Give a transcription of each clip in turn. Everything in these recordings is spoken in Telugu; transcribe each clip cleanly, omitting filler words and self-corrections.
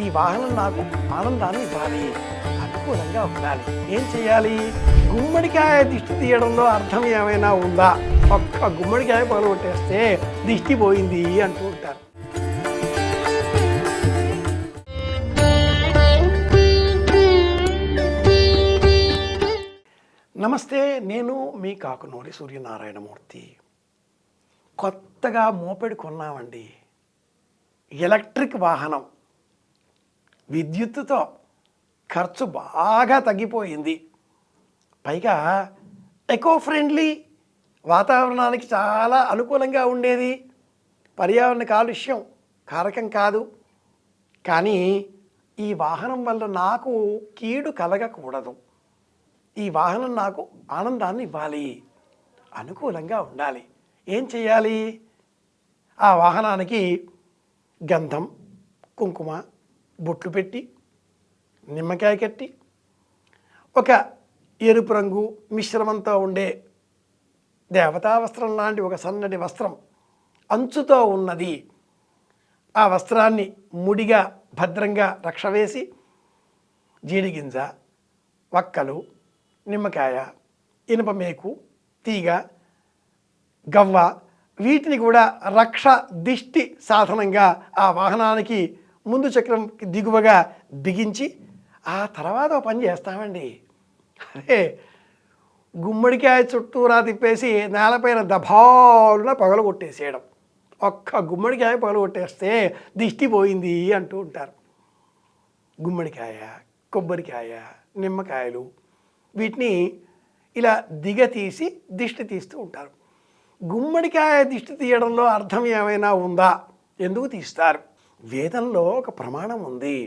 ఈ వాహనం నాకు ఆనందాన్ని ఇవ్వాలి, అనుకూలంగా ఉండాలి. ఏం చేయాలి? గుమ్మడికాయ దిష్టి తీయడంలో అర్థం ఏమైనా ఉందా? ఒక్క గుమ్మడికాయ పగలగొట్టేస్తే దిష్టి పోయింది అంటూ ఉంటారు. నమస్తే, నేను మీ కాకునూరి సూర్యనారాయణమూర్తి. కొత్తగా మోపెడు కొన్నామండి. ఎలక్ట్రిక్ వాహనం, విద్యుత్తుతో ఖర్చు బాగా తగ్గిపోయింది. పైగా ఎకో ఫ్రెండ్లీ, వాతావరణానికి చాలా అనుకూలంగా ఉండేది. పర్యావరణ కాలుష్యం కారకం కాదు. కానీ ఈ వాహనం వల్ల నాకు కీడు కలగకూడదు. ఈ వాహనం నాకు ఆనందాన్ని ఇవ్వాలి, అనుకూలంగా ఉండాలి. ఏం చేయాలి? ఆ వాహనానికి గంధం, కుంకుమ, బొట్లు పెట్టి, నిమ్మకాయ కట్టి, ఒక ఎరుపు రంగు మిశ్రమంతో ఉండే దేవతా వస్త్రం లాంటి ఒక సన్నటి వస్త్రం అంచుతో ఉన్నది, ఆ వస్త్రాన్ని ముడిగా భద్రంగా రక్ష వేసి, జీడిగింజ, వక్కలు, నిమ్మకాయ, ఇనుప మేకు, తీగ, గవ్వ, వీటిని కూడా రక్ష దిష్టి సాధనంగా ఆ వాహనానికి ముందు చక్రం దిగువగా బిగించి ఆ తర్వాత పని చేస్తామండి. అదే గుమ్మడికాయ చుట్టూరా తిప్పేసి నేలపైన దభాలున పగలగొట్టేసేయడం. ఒక్క గుమ్మడికాయ పగలగొట్టేస్తే దిష్టి పోయింది అంటూ ఉంటారు. గుమ్మడికాయ, కొబ్బరికాయ, నిమ్మకాయలు, వీటిని ఇలా దిగతీసి దిష్టి తీస్తూ ఉంటారు. గుమ్మడికాయ దిష్టి తీయడంలో అర్థం ఏమైనా ఉందా? ఎందుకు తీస్తారు? వేదంలో ఒక ప్రమాణం ఉంది.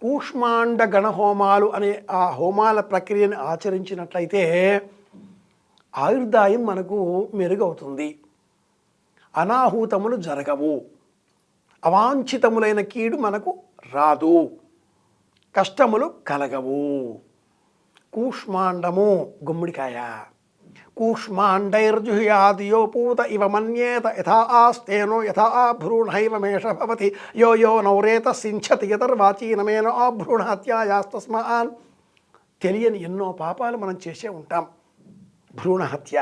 కూష్మాండ గణహోమాలు అనే ఆ హోమాల ప్రక్రియను ఆచరించినట్లయితే ఆయుర్దాయం మనకు మెరుగవుతుంది, అనాహూతములు జరగవు, అవాంఛితములైన కీడు మనకు రాదు, కష్టములు కలగవు. కూష్మాండము గుమ్మడికాయ. కూష్మాండైర్జుహ్యాదియో పూత ఇవ మన్యేత యథా ఆస్తేనో యథా భ్రూణైవ మేష భవతి యో యో నౌరేత సింఛతి యతర్వాచీనమేన భ్రూణహత్యాయాస్తస్మాన్. తెలియని ఎన్నో పాపాలు మనం చేసే ఉంటాం. భ్రూణహత్య,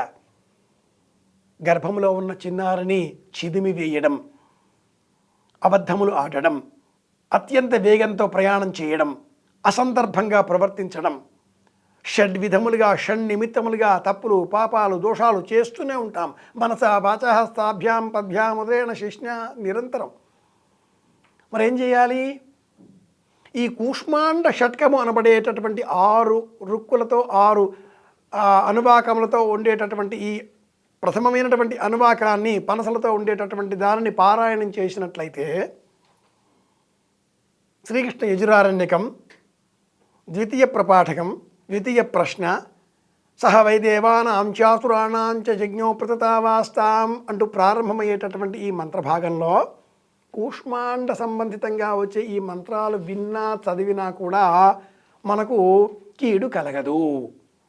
గర్భంలో ఉన్న చిన్నారిని చిదిమి వేయడం, అబద్ధములు ఆడడం, అత్యంత వేగంతో ప్రయాణం చేయడం, అసందర్భంగా ప్రవర్తించడం, షడ్విధములుగా షణ్నిమిత్తములుగా తప్పులు, పాపాలు, దోషాలు చేస్తూనే ఉంటాం. మనస వాచ హస్తాభ్యాం పద్భ్యాముద్రేణ శిష్ణ నిరంతరం. మరేం చేయాలి? ఈ కూష్మాండ షట్కము అనబడేటటువంటి 6 రుక్కులతో 6 అనువాకములతో ఉండేటటువంటి ఈ ప్రథమమైనటువంటి అనువాకాన్ని, పనసలతో ఉండేటటువంటి దానిని పారాయణం చేసినట్లయితే శ్రీకృష్ణ యజురారణ్యకం ద్వితీయ ప్రపాఠకం ద్వితీయ ప్రశ్న సహ వైదేవానాం చాసురాణాంచ యజ్ఞో ప్రతతావాస్తాం అంటూ ప్రారంభమయ్యేటటువంటి ఈ మంత్రభాగంలో కూష్మాండ సంబంధితంగా వచ్చే ఈ మంత్రాలు విన్నా చదివినా కూడా మనకు కీడు కలగదు.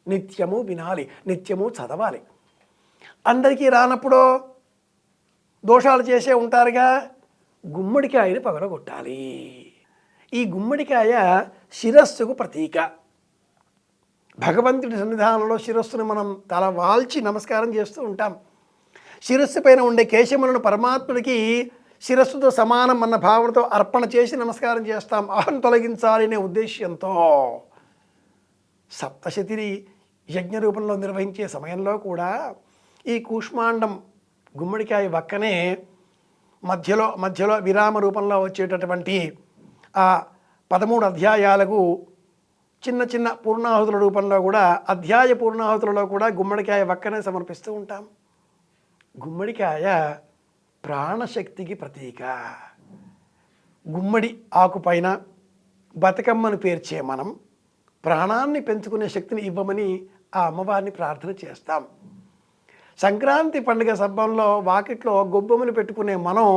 నిత్యము వినాలి, నిత్యము చదవాలి. అందరికీ రానప్పుడు దోషాలు చేసే ఉంటారుగా, గుమ్మడికాయని పగలగొట్టాలి. ఈ గుమ్మడికాయ శిరస్సుకు ప్రతీక. భగవంతుడి సన్నిధానంలో శిరస్సును మనం తల వాల్చి నమస్కారం చేస్తూ ఉంటాం. శిరస్సు పైన ఉండే కేశములను పరమాత్ముడికి శిరస్సుతో సమానం అన్న భావనతో అర్పణ చేసి నమస్కారం చేస్తాం, అహం తొలగించాలి అనే ఉద్దేశ్యంతో. సప్తశతిని యజ్ఞ రూపంలో నిర్వహించే సమయంలో కూడా ఈ కూష్మాండం గుమ్మడికాయ వక్కనే మధ్యలో విరామ రూపంలో వచ్చేటటువంటి ఆ 13 అధ్యాయాలకు చిన్న చిన్న పూర్ణాహుతుల రూపంలో కూడా, అధ్యాయ పూర్ణాహుతులలో కూడా గుమ్మడికాయ వక్కనే సమర్పిస్తూ ఉంటాం. గుమ్మడికాయ ప్రాణశక్తికి ప్రతీక. గుమ్మడి ఆకుపైన బతుకమ్మను పేర్చే మనం ప్రాణాన్ని పెంచుకునే శక్తిని ఇవ్వమని ఆ అమ్మవారిని ప్రార్థన చేస్తాం. సంక్రాంతి పండుగ సభంలో వాకిట్లో గొబ్బెమ్మలు పెట్టుకునే మనం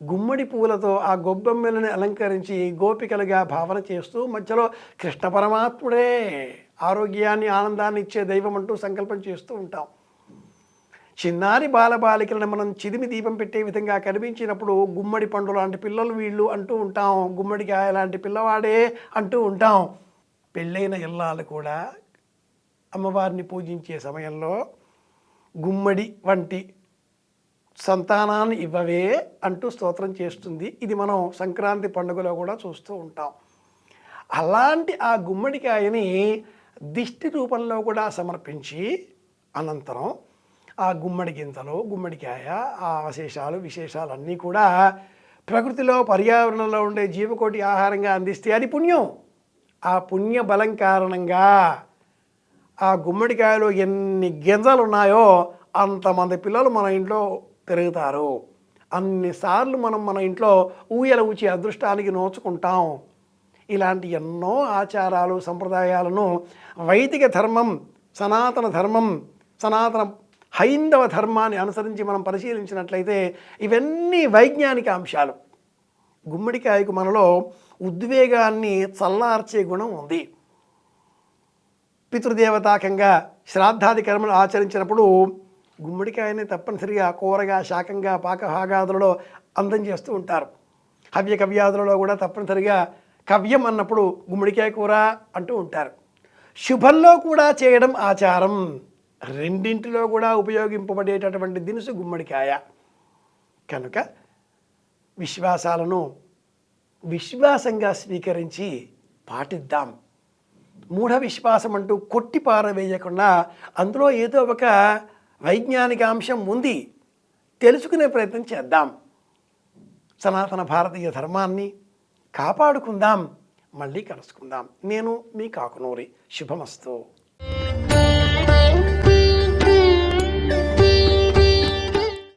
గుమ్మడి పువ్వులతో ఆ గొబ్బెమ్మలను అలంకరించి గోపికలుగా భావన చేస్తూ మధ్యలో కృష్ణ పరమాత్ముడే ఆరోగ్యాన్ని, ఆనందాన్ని ఇచ్చే దైవం అంటూ సంకల్పం చేస్తూ ఉంటాం. చిన్నారి బాలబాలికలను మనం చిదిమి దీపం పెట్టే విధంగా కనిపించినప్పుడు గుమ్మడి పండు లాంటి పిల్లలు వీళ్ళు అంటూ ఉంటాం, గుమ్మడికాయ లాంటి పిల్లవాడే అంటూ ఉంటాం. పెళ్ళైన ఇల్లాలు కూడా అమ్మవారిని పూజించే సమయంలో గుమ్మడి వంటి సంతానాన్ని ఇవ్వవే అంటూ స్తోత్రం చేస్తుంది. ఇది మనం సంక్రాంతి పండుగలో కూడా చూస్తూ ఉంటాం. అలాంటి ఆ గుమ్మడికాయని దిష్టి రూపంలో కూడా సమర్పించి అనంతరం ఆ గుమ్మడి గింజలు, గుమ్మడికాయ, ఆ అవశేషాలు, విశేషాలు అన్నీ కూడా ప్రకృతిలో పర్యావరణంలో ఉండే జీవకోటి ఆహారంగా అందిస్తే అది పుణ్యం. ఆ పుణ్య బలం కారణంగా ఆ గుమ్మడికాయలో ఎన్ని గింజలు ఉన్నాయో అంతమంది పిల్లలు మన ఇంట్లో పెరుగుతారు. అన్నిసార్లు మనం మన ఇంట్లో ఊయల ఊచి అదృష్టానికి నోచుకుంటాం. ఇలాంటి ఎన్నో ఆచారాలు, సంప్రదాయాలను వైదిక ధర్మం, సనాతన ధర్మం, సనాతన హైందవ ధర్మాన్ని అనుసరించి మనం పరిశీలించినట్లయితే ఇవన్నీ వైజ్ఞానిక అంశాలు. గుమ్మడికాయకు మనలో ఉద్వేగాన్ని చల్లార్చే గుణం ఉంది. పితృదేవతాకంగా శ్రాద్ధాది కర్మలు ఆచరించినప్పుడు గుమ్మడికాయని తప్పనిసరిగా కూరగా, శాకంగా, పాకభాగాదులలో అందం చేస్తూ ఉంటారు. హవ్య కవ్యాదులలో కూడా తప్పనిసరిగా కవ్యం అన్నప్పుడు గుమ్మడికాయ కూర అంటూ ఉంటారు. శుభంలో కూడా చేయడం ఆచారం. రెండింటిలో కూడా ఉపయోగింపబడేటటువంటి దినుసు గుమ్మడికాయ. కనుక విశ్వాసాలను విశ్వాసంగా స్వీకరించి పాటిద్దాం. మూఢ విశ్వాసం అంటూ కొట్టి పారవేయకుండా అందులో ఏదో ఒక వైజ్ఞానిక అంశం ఉంది, తెలుసుకునే ప్రయత్నం చేద్దాం. సనాతన భారతీయ ధర్మాన్ని కాపాడుకుందాం. మళ్ళీ కలుసుకుందాం. నేను మీ కాకునూరి. శుభమస్తు.